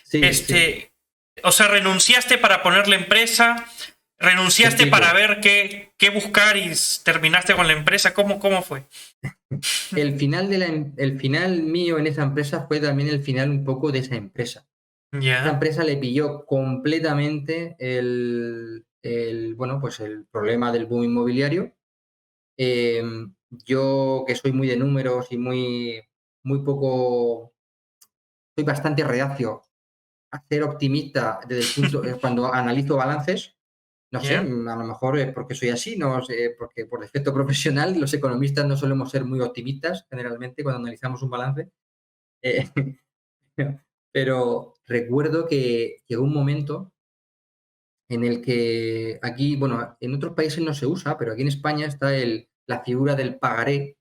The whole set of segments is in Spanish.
Sí, sí. Este, o sea, renunciaste para poner la empresa, renunciaste para Explico. ver qué buscar y terminaste con la empresa. ¿Cómo fue? El final mío en esa empresa fue también el final un poco de esa empresa. Esa Ya, empresa le pilló completamente bueno, pues el problema del boom inmobiliario. Yo, que soy muy de números y muy poco, soy bastante reacio a ser optimista desde el punto, cuando analizo balances. No sé, ya. a lo mejor es porque soy así, no sé, porque por defecto profesional los economistas no solemos ser muy optimistas generalmente cuando analizamos un balance. Eh, pero recuerdo que llegó un momento en el que aquí, bueno, en otros países no se usa, pero aquí en España está la figura del pagaré.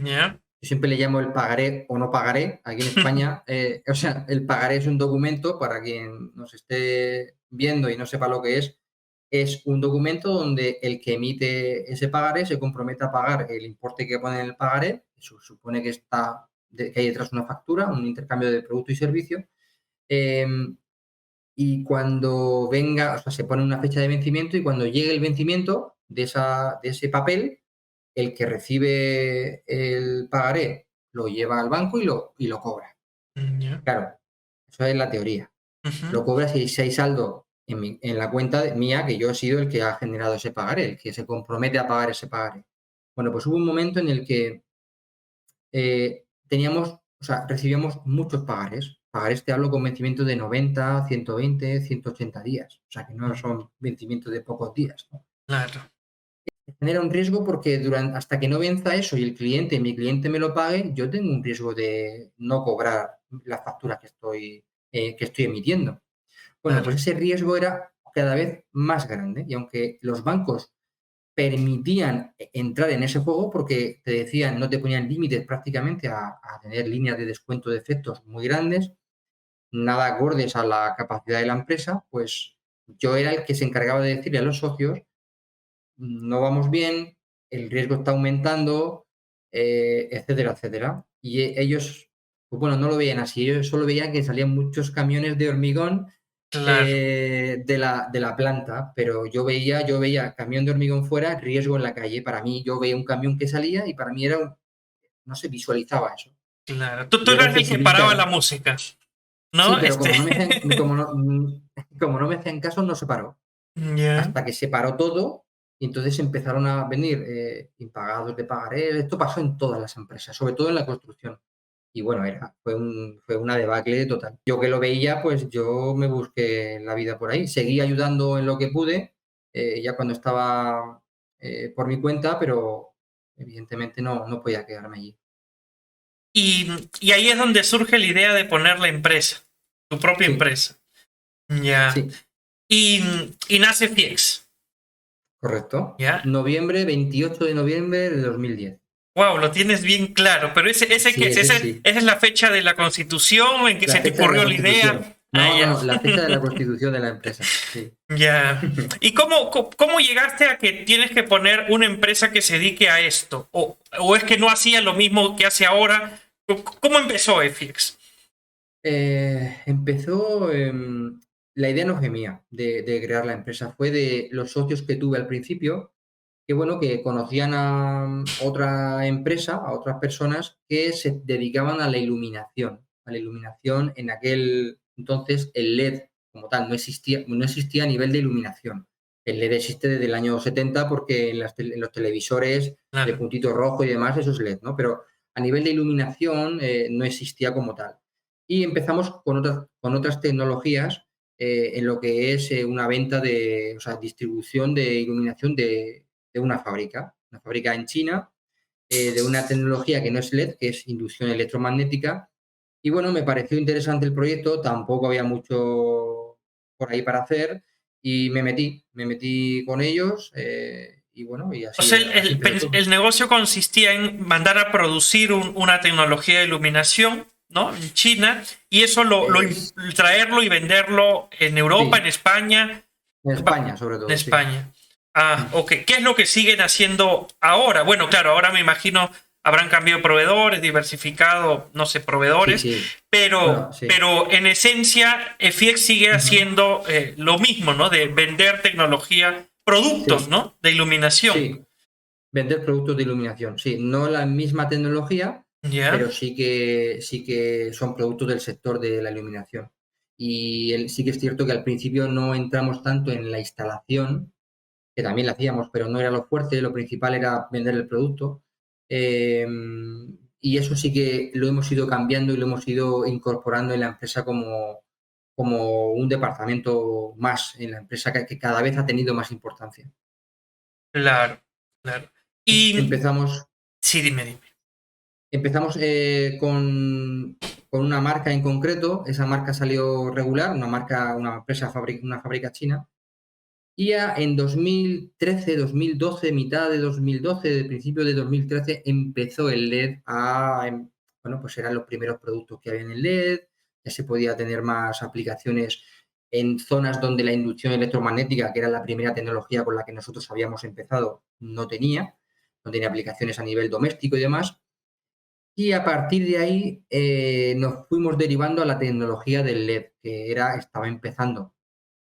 Ya. Yo siempre le llamo el pagaré o no pagaré. Aquí en España, o sea, el pagaré es un documento, para quien nos esté viendo y no sepa lo que es un documento donde el que emite ese pagaré se compromete a pagar el importe que pone en el pagaré. Eso supone que, que hay detrás una factura, un intercambio de producto y servicio. em, y cuando venga, o sea, se pone una fecha de vencimiento y cuando llegue el vencimiento de ese papel, el que recibe el pagaré lo lleva al banco y lo cobra. Ya. Claro, eso es la teoría. Ujú. Lo cobra si hay saldo en la cuenta mía, que yo he sido el que ha generado ese pagaré, el que se compromete a pagar ese pagaré. Bueno, pues hubo un momento en el que o sea, recibíamos muchos pagarés. Pagarés, te hablo, con vencimiento de 90, 120, 180 días. O sea, que no son vencimientos de pocos días, ¿no? Claro. Genera un riesgo porque hasta que no venza eso y mi cliente me lo pague, yo tengo un riesgo de no cobrar las facturas que estoy emitiendo. Bueno, Claro. pues ese riesgo era cada vez más grande y aunque los bancos permitían entrar en ese juego porque te decían, no te ponían límites prácticamente a tener líneas de descuento de efectos muy grandes, nada acordes a la capacidad de la empresa, pues yo era el que se encargaba de decirle a los socios, no vamos bien, el riesgo está aumentando, etcétera, etcétera. Y ellos, pues bueno, no lo veían así, ellos solo veían que salían muchos camiones de hormigón Claro. de la planta, pero yo veía camión de hormigón fuera, riesgo en la calle. Para mí, yo veía un camión que salía y para mí no se visualizaba eso. Claro. Tú Luego eras el que percibí que paraba la música, sí, ¿no? pero como no me hacían caso, no se paró. Ya. Hasta que se paró todo y entonces empezaron a venir impagados de pagaré. Esto pasó en todas las empresas, sobre todo en la construcción. Y bueno, fue una debacle total. Yo que lo veía, pues yo me busqué la vida por ahí. Seguí ayudando en lo que pude, ya cuando estaba por mi cuenta, pero evidentemente no podía quedarme allí. Y, y ahí es donde surge la idea de poner la empresa, tu propia Sí, empresa. Ya. sí, Y, y nace FIEX. correcto. ¿Ya? 28 de noviembre de 2010. Wow, lo tienes bien claro. Pero ese Sí, que ese sí. esa es la fecha de la constitución en que La se te fecha de la ocurrió la idea. constitución. Ah, No, no, ya. no, la fecha de la constitución de la empresa. Sí. Ya. ¿Y cómo llegaste a que tienes que poner una empresa que se dedique a esto? ¿O es que no hacía lo mismo que hace ahora? ¿Cómo empezó FX? Empezó, la idea no fue mía de crear la empresa, fue de los socios que tuve al principio, que bueno, que conocían a otra empresa, a otras personas que se dedicaban a la iluminación en aquel entonces. El LED como tal no existía a nivel de iluminación. El LED existe desde el año 70 porque en los televisores de Claro. puntito rojo y demás, eso es LED, ¿no? Pero a nivel de iluminación no existía como tal. Y empezamos con otras tecnologías en lo que es una venta o sea, distribución de iluminación de una fábrica en China, de una tecnología que no es LED, que es inducción electromagnética. Y bueno, me pareció interesante el proyecto, tampoco había mucho por ahí para hacer y me metí con ellos y bueno, y O sea, así empezó todo. el negocio consistía en mandar a producir una tecnología de iluminación, ¿no? En China, y eso Es, traerlo y venderlo en Europa, en sí, España. en Va, España sobre en todo, sí. España. Ah, Mm. ok. ¿Qué es lo que siguen haciendo ahora? Bueno, claro, ahora me imagino. habrán cambiado proveedores, diversificado, no sé, Sí, proveedores, sí. Bueno, sí. pero en esencia FX sigue Ujú. haciendo lo mismo, ¿no? De vender tecnología, productos, Sí, ¿no? De iluminación. sí. Vender productos de iluminación. Sí, no la misma tecnología, ¿Ya? pero sí que son productos del sector de la iluminación. Y sí que es cierto que al principio no entramos tanto en la instalación, que también la hacíamos, pero no era lo fuerte, lo principal era vender el producto. Eh, y eso sí que lo hemos ido cambiando y lo hemos ido incorporando en la empresa como un departamento más en la empresa que cada vez ha tenido más importancia. Claro, claro. Y Empezamos, sí, dime, dime. empezamos con una marca en concreto, esa marca salió regular, una empresa, una fábrica china. Y ya en 2013, 2012, mitad de 2012, de principio de 2013, empezó el LED bueno, pues eran los primeros productos que había en el LED, ya se podía tener más aplicaciones en zonas donde la inducción electromagnética, que era la primera tecnología con la que nosotros habíamos empezado, no tenía aplicaciones a nivel doméstico y demás. Y a partir de ahí nos fuimos derivando a la tecnología del LED, que estaba empezando,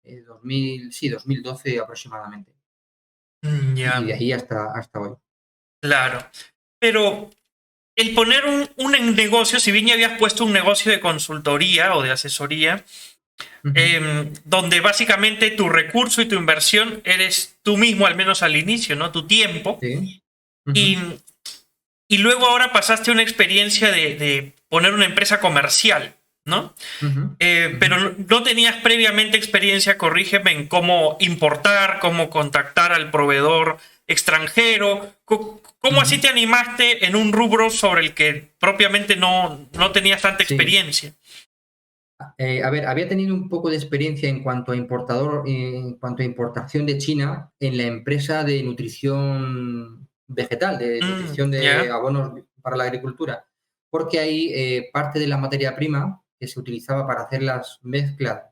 2012 aproximadamente. Y de Ya, ahí hasta hoy. claro. Pero el poner un negocio, si bien ya habías puesto un negocio de consultoría o de asesoría, Ujú. donde básicamente tu recurso y tu inversión eres tú mismo, al menos al inicio, ¿no? Tu tiempo. Sí. Y, Ujú, y luego ahora pasaste a una experiencia de poner una empresa comercial, ¿no? ujú, ujú. Pero no tenías previamente experiencia, corrígeme, en cómo importar, cómo contactar al proveedor extranjero. ¿Cómo así Ujú. te animaste en un rubro sobre el que propiamente no tenías tanta Sí. experiencia? A ver, había tenido un poco de experiencia en cuanto a importación de China en la empresa de nutrición vegetal, de nutrición de Ya. abonos para la agricultura, porque ahí parte de la materia prima que se utilizaba para hacer las mezclas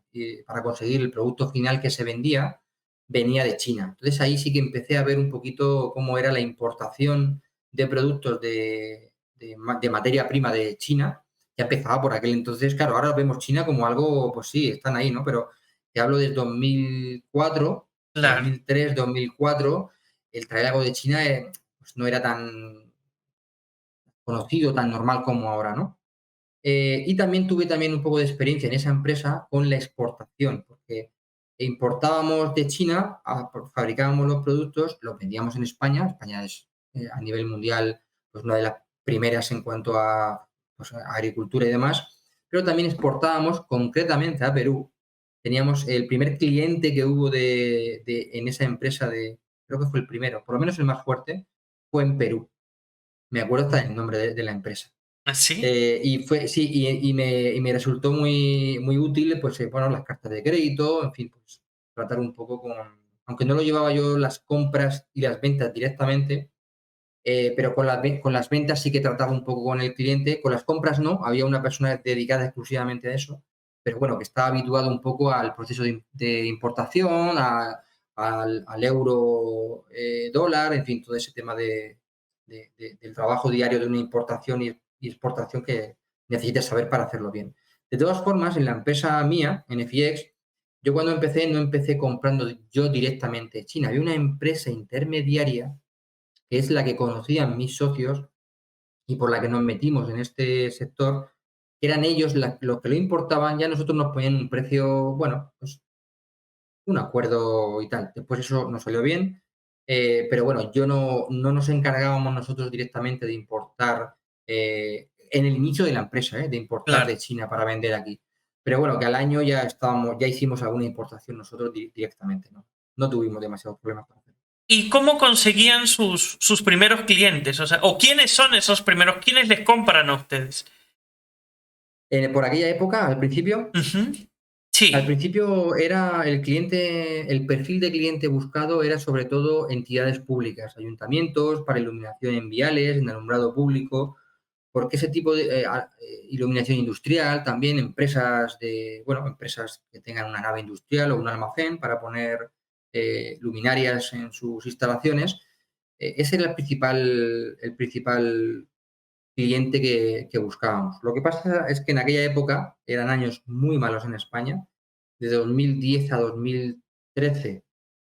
para conseguir el producto final que se vendía venía de China. Entonces ahí sí que empecé a ver un poquito cómo era la importación de productos de materia prima de China. Ya empezaba por aquel entonces, claro, ahora vemos China como algo, pues sí, están ahí, ¿no? Pero te hablo de 2004, Claro. 2003, 2004, el traer algo de China pues no era tan conocido, tan normal como ahora, ¿no? Y también tuve también un poco de experiencia en esa empresa con la exportación, porque importábamos de China, fabricábamos los productos, los vendíamos en España. España es a nivel mundial pues una de las primeras en cuanto a, pues, a agricultura y demás, pero también exportábamos concretamente a Perú. Teníamos el primer cliente que hubo en esa empresa, creo que fue el primero, por lo menos el más fuerte, fue en Perú. Me acuerdo hasta el nombre de la empresa. ¿Así? Sí, y me resultó muy, muy útil, pues, bueno, las cartas de crédito, en fin, pues, tratar un poco aunque no lo llevaba yo las compras y las ventas directamente, pero con las ventas sí que trataba un poco con el cliente, con las compras no, había una persona dedicada exclusivamente a eso, pero bueno, que estaba habituado un poco al proceso de importación, al euro, dólar, en fin, todo ese tema del trabajo diario de una importación y exportación que necesitas saber para hacerlo bien. De todas formas, en la empresa mía, en FIX, yo cuando empecé no empecé comprando yo directamente de China, había una empresa intermediaria que es la que conocían mis socios y por la que nos metimos en este sector, eran ellos los que lo importaban, ya nosotros nos ponían un precio, bueno, pues un acuerdo y tal. Después eso nos salió bien, pero bueno, yo no nos encargábamos nosotros directamente de importar, en el inicio de la empresa, de importar Claro. de China para vender aquí. Pero bueno, que al año ya hicimos alguna importación nosotros directamente, ¿no? No tuvimos demasiados problemas para hacerlo. ¿Y cómo conseguían sus primeros clientes? O sea, ¿o quiénes son esos primeros? ¿Quiénes les compran a ustedes? Por aquella época, al principio, Ujú. Al Sí. principio era el perfil de cliente buscado era sobre todo entidades públicas, ayuntamientos, para iluminación en viales, en alumbrado público, porque ese tipo de iluminación industrial, también empresas que tengan una nave industrial o un almacén para poner luminarias en sus instalaciones. Ese era el principal cliente que buscábamos. Lo que pasa es que en aquella época eran años muy malos en España, de 2010 a 2013,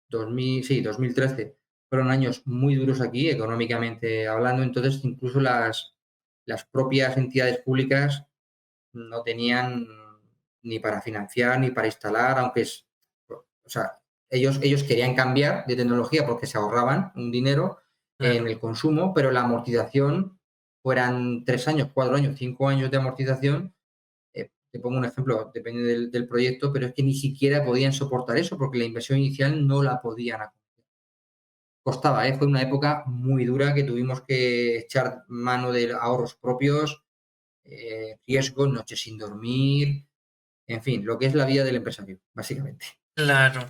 2013 fueron años muy duros aquí, económicamente hablando, entonces incluso las propias entidades públicas no tenían ni para financiar ni para instalar, aunque es, o sea, ellos querían cambiar de tecnología porque se ahorraban un dinero en Claro. el consumo, pero la amortización fueran 3 años, 4 años, 5 años de amortización. Te pongo un ejemplo, depende del proyecto, pero es que ni siquiera podían soportar eso porque la inversión inicial no la podían acometer. Costaba, fue una época muy dura que tuvimos que echar mano de ahorros propios, riesgos, noches sin dormir, en fin, lo que es la vida del empresario, básicamente. Claro.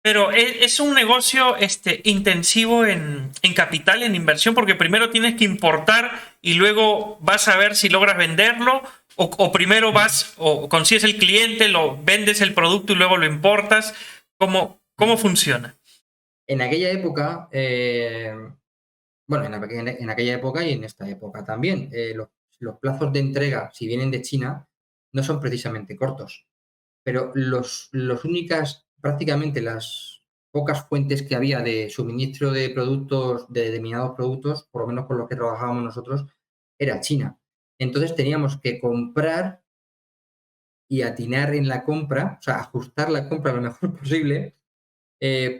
Pero es un negocio intensivo en capital, en inversión, porque primero tienes que importar y luego vas a ver si logras venderlo, o primero vas o consigues el cliente, lo vendes el producto y luego lo importas. ¿Cómo funciona? En aquella época, bueno, en aquella época y en esta época también, los plazos de entrega, si vienen de China, no son precisamente cortos, pero los únicas, prácticamente las pocas fuentes que había de suministro de productos, de determinados productos, por lo menos con los que trabajábamos nosotros, era China. Entonces teníamos que comprar y atinar en la compra, o sea, ajustar la compra lo mejor posible,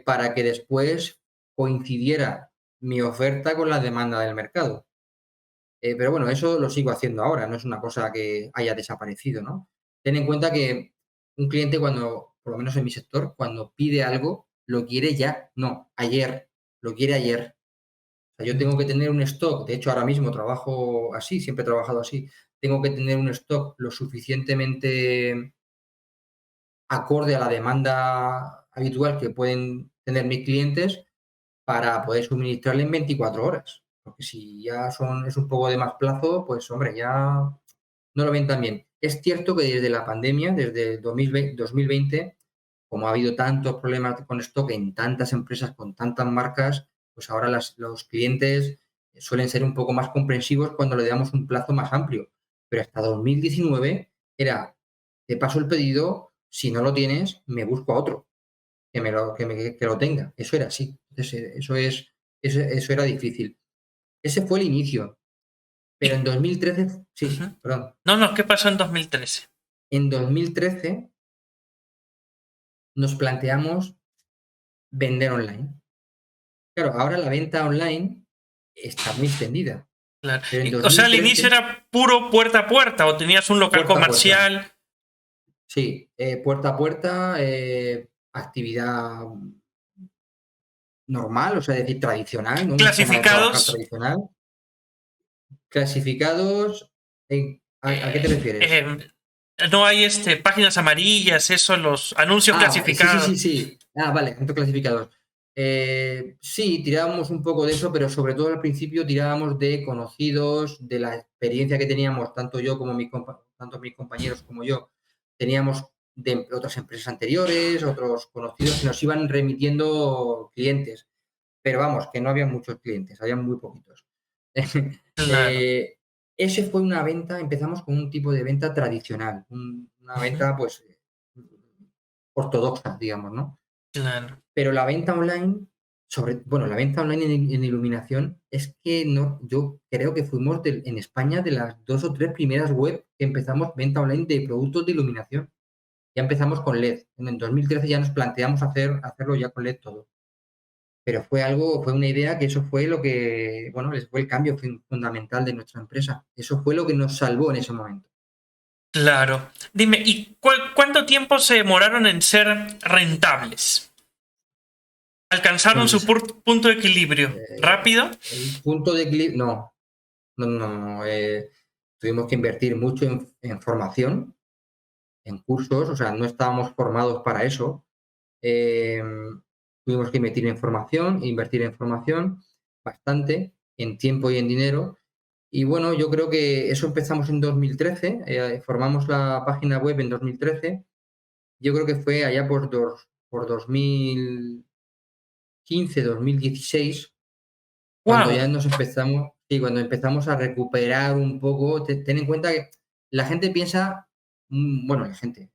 para que después coincidiera mi oferta con la demanda del mercado. Pero bueno, eso lo sigo haciendo ahora, no es una cosa que haya desaparecido, ¿no? Ten en cuenta que un cliente cuando, por lo menos en mi sector, cuando pide algo, lo quiere ya, no, ayer, lo quiere ayer. O sea, yo tengo que tener un stock, de hecho ahora mismo trabajo así, siempre he trabajado así, tengo que tener un stock lo suficientemente acorde a la demanda habitual que pueden tener mis clientes para poder suministrarle en 24 horas. Porque si ya es un poco de más plazo, pues hombre, ya no lo ven tan bien. Es cierto que desde la pandemia, desde 2020, como ha habido tantos problemas con stock en tantas empresas, con tantas marcas, pues ahora los clientes suelen ser un poco más comprensivos cuando le damos un plazo más amplio. Pero hasta 2019 era, te paso el pedido, si no lo tienes, me busco a otro que lo tenga. Eso era así. Eso era difícil. Ese fue el inicio. Pero en Y, 2013, sí, ujú. perdón. No, no, ¿qué pasó en 2013? En 2013 nos planteamos vender online. Claro, ahora la venta online está muy extendida, Claro. pero en O sea, al inicio 2013, era puro puerta a puerta, o tenías un local puerta a puerta. comercial. Sí, puerta a puerta, actividad normal, o sea, es decir, tradicional, ¿no? Una forma de trabajar Clasificados. tradicional. Clasificados, ¿a qué te eh, refieres? eh, no hay páginas amarillas, eso, los anuncios Sí, sí, clasificados. sí, sí. Vale, puntos clasificados. Sí, tirábamos un poco de eso, pero sobre todo al principio tirábamos de conocidos, de la experiencia que teníamos, tanto yo como tanto mis compañeros como yo, teníamos de otras empresas anteriores, otros conocidos que nos iban remitiendo clientes. Pero vamos, que no había muchos clientes, había muy poquitos. Claro. Eh, ese fue una venta, empezamos con un tipo de venta tradicional, una Ujú. venta pues ortodoxa, digamos, ¿no? Claro. Pero la venta online, bueno, la venta online en iluminación es que no, yo creo que fuimos en España de las 2 o 3 primeras web que empezamos venta online de productos de iluminación. Ya empezamos con LED. En el 2013 ya nos planteamos hacerlo ya con LED todo. Pero fue una idea que eso fue lo que, bueno, fue el cambio fundamental de nuestra empresa. Eso fue lo que nos salvó en ese momento. Claro. Dime, ¿y cuánto tiempo se demoraron en ser rentables? ¿Alcanzaron su Pues punto de equilibrio eh, rápido? el punto de equilibrio, no, no, no, no, tuvimos que invertir mucho en formación, en cursos, o sea, no estábamos formados para eso. Tuvimos que invertir en formación bastante, en tiempo y en dinero. Y bueno, yo creo que eso empezamos en 2013, formamos la página web en 2013. Yo creo que fue allá por 2015, 2016, cuando ¡Wow! ya nos empezamos. Sí, cuando empezamos a recuperar un poco, ten en cuenta que la gente piensa, bueno, gente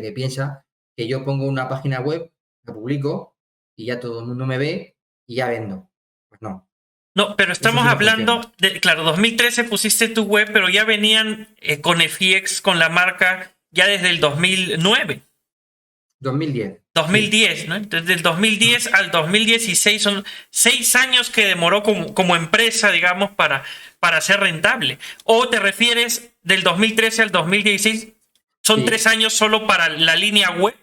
que piensa que yo pongo una página web, la publico y ya todo el mundo me ve y ya vendo. Pues no, No, pero eso estamos sí no funciona. hablando de, claro, 2013 pusiste tu web, pero ya venían con FX, con la marca, ya desde el 2009. 2010, sí. 2010, ¿no? Entonces, del 2010 Mm. al 2016 son 6 años que demoró como empresa, digamos, para ser rentable. ¿O te refieres del 2013 al 2016? ¿Son Sí, 3 años solo para la línea web?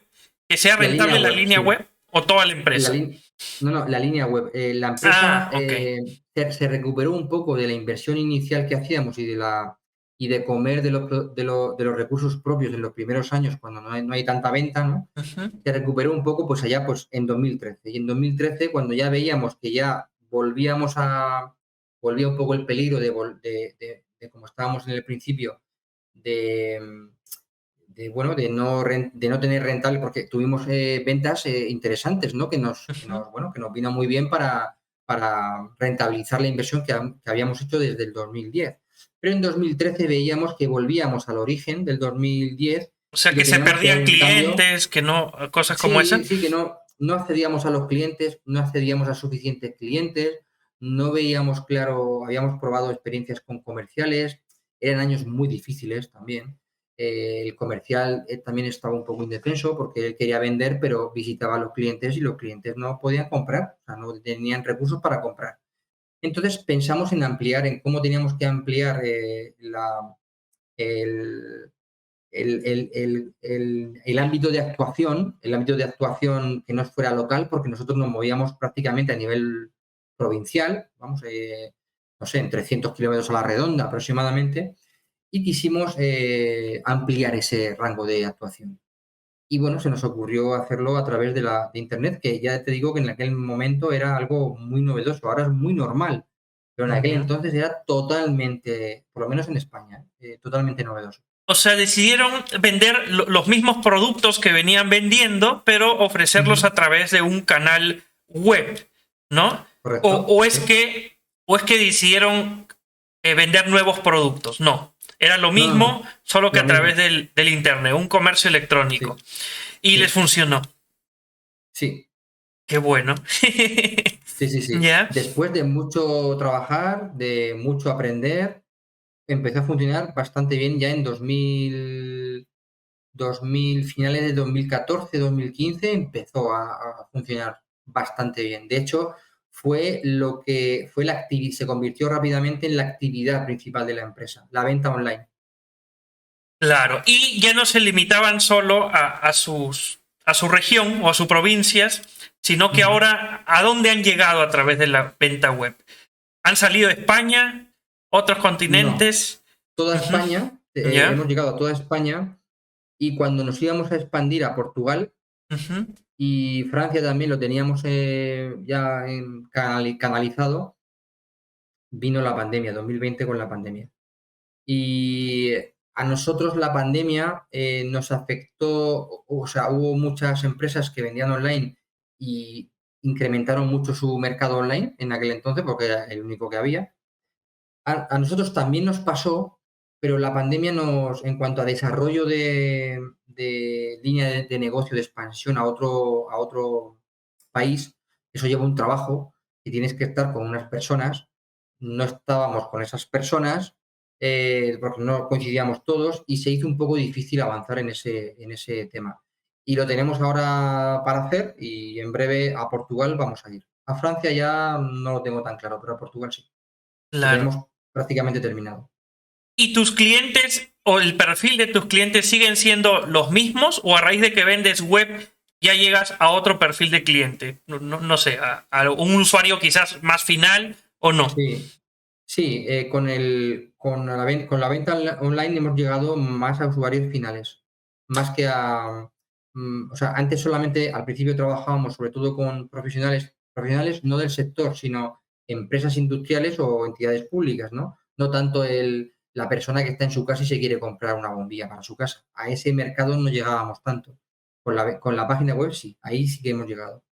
¿Que sea la línea rentable la web, línea sí. web o toda la La empresa? no, no, la línea web. La empresa Ah, ok. se recuperó un poco de la inversión inicial que hacíamos y de comer de los recursos propios en los primeros años, cuando no hay tanta venta, ¿no? Ujú. Se recuperó un poco, pues allá pues en 2013. Y en 2013, cuando ya veíamos que ya volvía un poco el peligro de como estábamos en el principio, de, bueno, de no tener rentable, porque tuvimos ventas interesantes, ¿no? Ujú. Bueno, que nos vino muy bien para rentabilizar la inversión que habíamos hecho desde el 2010. Pero en 2013 veíamos que volvíamos al origen del 2010 O sea, y que que se teníamos que dar perdían un cambio. clientes, que no, cosas como Sí, esa. sí, que no accedíamos a los clientes, no accedíamos a suficientes clientes, no veíamos claro, habíamos probado experiencias con comerciales, eran años muy difíciles también. El comercial también estaba un poco indefenso porque él quería vender, pero visitaba a los clientes y los clientes no podían comprar, o sea, no tenían recursos para comprar. Entonces pensamos en ampliar, en cómo teníamos que ampliar el, el ámbito de actuación que no fuera local, porque nosotros nos movíamos prácticamente a nivel provincial, vamos, no sé, en 300 kilómetros a la redonda aproximadamente, y quisimos ampliar ese rango de actuación. Y bueno, se nos ocurrió hacerlo a través de Internet, que ya te digo que en aquel momento era algo muy novedoso, ahora es muy normal, pero en aquel Ujú. entonces era totalmente, por lo menos en España, totalmente novedoso. O sea, decidieron vender los mismos productos que venían vendiendo, pero ofrecerlos Ujú. a través de un canal web, ¿no? O, Correcto, o es sí. que, o es que decidieron vender nuevos productos. No, era lo No, no, mismo, no. solo que Lo a través mismo. del Internet, un comercio electrónico. Sí, Y les sí, funcionó. sí, Qué bueno. sí, sí, sí. ¿Ya? Después de mucho trabajar, de mucho aprender, empezó a funcionar bastante bien ya en 2000, finales de 2014, 2015, empezó a funcionar bastante bien. De hecho, fue lo que fue se convirtió rápidamente en la actividad principal de la empresa, la venta online. Claro, y ya no se limitaban solo a su región o a sus provincias, sino que Ujú. ahora, ¿a dónde han llegado a través de la venta web? ¿Han salido de España? ¿Otros No, continentes? toda Ujú. España, hemos ¿Ya? llegado a toda España. Y cuando nos íbamos a expandir a Portugal Ujú. y Francia también lo teníamos ya canalizado, vino la pandemia, 2020 con la pandemia. Y a nosotros la pandemia nos afectó, o sea, hubo muchas empresas que vendían online y incrementaron mucho su mercado online en aquel entonces, porque era el único que había. A nosotros también nos pasó, pero la pandemia en cuanto a desarrollo de línea de negocio, de expansión a otro país, eso lleva un trabajo y tienes que estar con unas personas. No estábamos con esas personas porque no coincidíamos todos y se hizo un poco difícil avanzar en ese tema. Y lo tenemos ahora para hacer y en breve a Portugal vamos a ir. A Francia ya no lo tengo tan claro, pero a Portugal sí. Lo Claro. tenemos prácticamente terminado. ¿Y tus clientes o el perfil de tus clientes siguen siendo los mismos o a raíz de que vendes web ya llegas a otro perfil de cliente? No sé, a un usuario quizás más final o no. Sí, sí, con la venta online hemos llegado más a usuarios finales, más que o sea, antes solamente al principio trabajábamos sobre todo con profesionales no del sector, sino empresas industriales o entidades públicas, ¿no? No tanto la persona que está en su casa y se quiere comprar una bombilla para su casa. A ese mercado no llegábamos tanto. Con la página web sí, ahí sí que hemos llegado.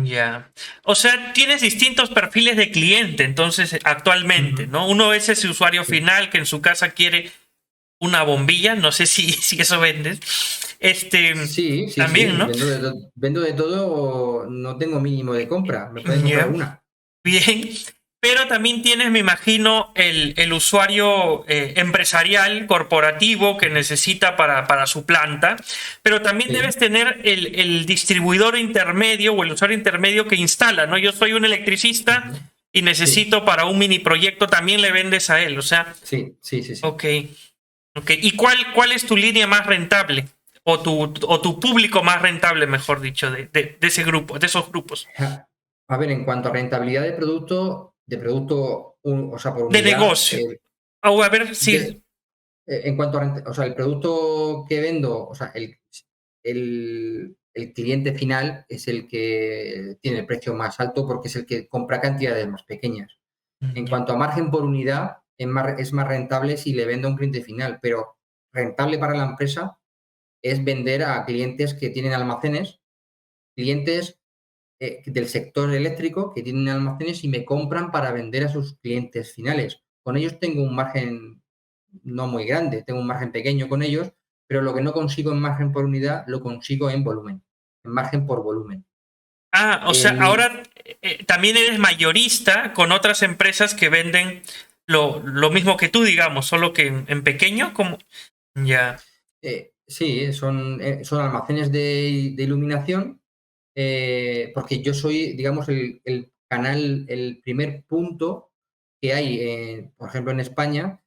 Ya. O sea, tienes distintos perfiles de cliente, entonces, actualmente, Ujú. ¿no? Uno es ese usuario Sí, final que en su casa quiere una bombilla, no sé si, si eso vendes. sí, sí, También, sí, ¿no? vendo de todo, no tengo mínimo de compra, me pueden comprar Ya. una. Bien, pero también tienes, me imagino, el usuario empresarial, corporativo, que necesita para su planta, pero también debes Sí, tener el distribuidor intermedio o el usuario intermedio que instala, ¿no? Yo soy un electricista ujú, y sí, necesito para un mini proyecto, también le vendes a él, o sea, sí, sí, sí, sí. ok, ok. ¿Y cuál es tu línea más rentable? O tu público más rentable, mejor dicho, de ese grupo, de esos grupos. Ja, a ver, en cuanto a rentabilidad de producto, o sea, por De unidad, negocio. O a ver si. de en cuanto a o sea, el producto que vendo, o sea, el cliente final es el que tiene el precio más alto porque es el que compra cantidades más pequeñas. En Ya. cuanto a margen por unidad, es más rentable si le vendo a un cliente final, pero rentable para la empresa es vender a clientes que tienen almacenes, clientes del sector eléctrico que tienen almacenes y me compran para vender a sus clientes finales. Con ellos tengo un margen no muy grande, tengo un margen pequeño con ellos, pero lo que no consigo en margen por unidad lo consigo en volumen, en margen por volumen. Ah, o sea, El, ahora también eres mayorista con otras empresas que venden lo mismo que tú, digamos, solo que en pequeño, como. Ya. sí, son almacenes de iluminación, porque yo soy, digamos, el canal, el primer punto que hay, por ejemplo, en España,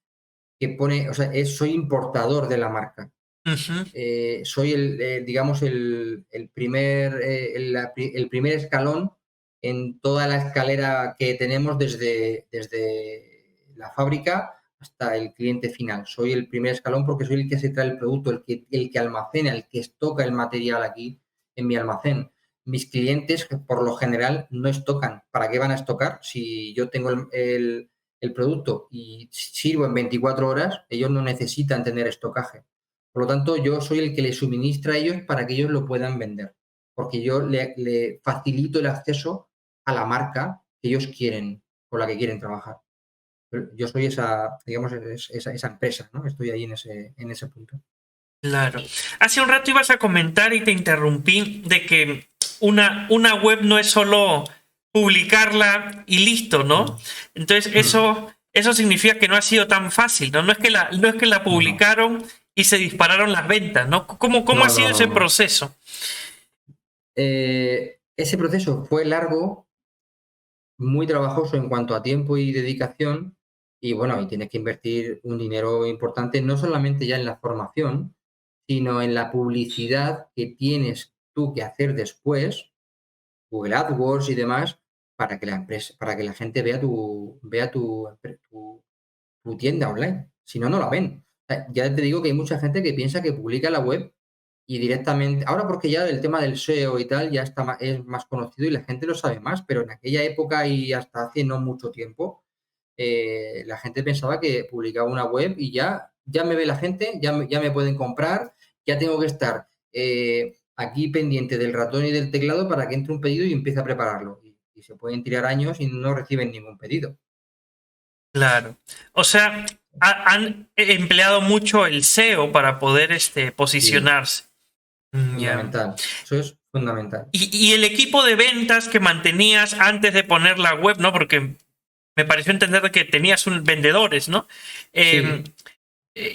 que pone, o sea, soy importador de la marca. Ujú. Soy digamos, el primer, el primer escalón en toda la escalera que tenemos desde la fábrica hasta el cliente final. Soy el primer escalón porque soy el que se trae el producto, el que almacena, el que estoca el material aquí en mi almacén. Mis clientes, por lo general, no estocan. ¿Para qué van a estocar? Si yo tengo el producto y sirvo en 24 horas, ellos no necesitan tener estocaje. Por lo tanto, yo soy el que les suministra a ellos para que ellos lo puedan vender, porque yo le facilito el acceso a la marca que ellos quieren, con la que quieren trabajar. Yo soy esa, digamos, esa empresa, ¿no? Estoy ahí en ese punto. Claro. Hace un rato ibas a comentar y te interrumpí de que una web no es solo publicarla y listo, ¿no? Mm, Entonces mm, eso significa que no ha sido tan fácil, ¿no? No es que la no, publicaron y se dispararon las ventas, ¿no? ¿Cómo ha no, sido no, no, ese no. proceso? Ese proceso fue largo, muy trabajoso en cuanto a tiempo y dedicación, y bueno, y tienes que invertir un dinero importante, no solamente ya en la formación, sino en la publicidad que tienes tú que hacer después, Google AdWords y demás, para que la gente vea tu tienda online. Si no, no la ven. Ya te digo que hay mucha gente que piensa que publica la web y directamente, ahora porque ya el tema del SEO y tal ya es más conocido y la gente lo sabe más, pero en aquella época y hasta hace no mucho tiempo, la gente pensaba que publicaba una web y ya me ve la gente, ya me pueden comprar, ya tengo que estar aquí pendiente del ratón y del teclado para que entre un pedido y empiece a prepararlo. Y se pueden tirar años y no reciben ningún pedido. Claro. O sea, han empleado mucho el SEO para poder Sí, posicionarse. Ya. fundamental. Eso es fundamental. Y el equipo de ventas que mantenías antes de poner la web, ¿no? Porque me pareció entender que tenías vendedores, ¿no? Eh, Sí,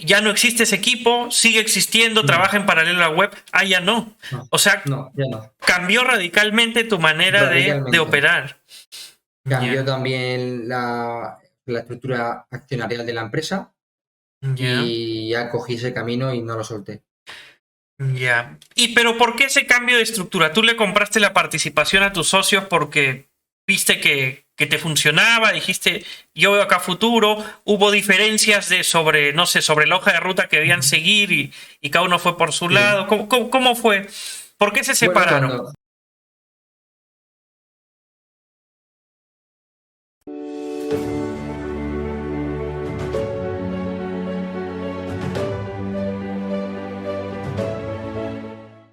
ya no existe ese equipo, sigue existiendo, no, trabaja en paralelo a la web. Ah, ya no. no, O sea, no, ya no. cambió radicalmente tu manera de Radicalmente. operar. Cambió Ya, también la estructura accionarial de la empresa ya, y ya cogí ese camino y no lo solté. ya. Y pero ¿por qué ese cambio de estructura? ¿Tú le compraste la participación a tus socios porque viste que te funcionaba? Dijiste, yo veo acá futuro. Hubo diferencias sobre, no sé, sobre la hoja de ruta que debían Ujú. seguir y cada uno fue por su lado. Sí. ¿Cómo fue? ¿Por qué se Bueno, separaron?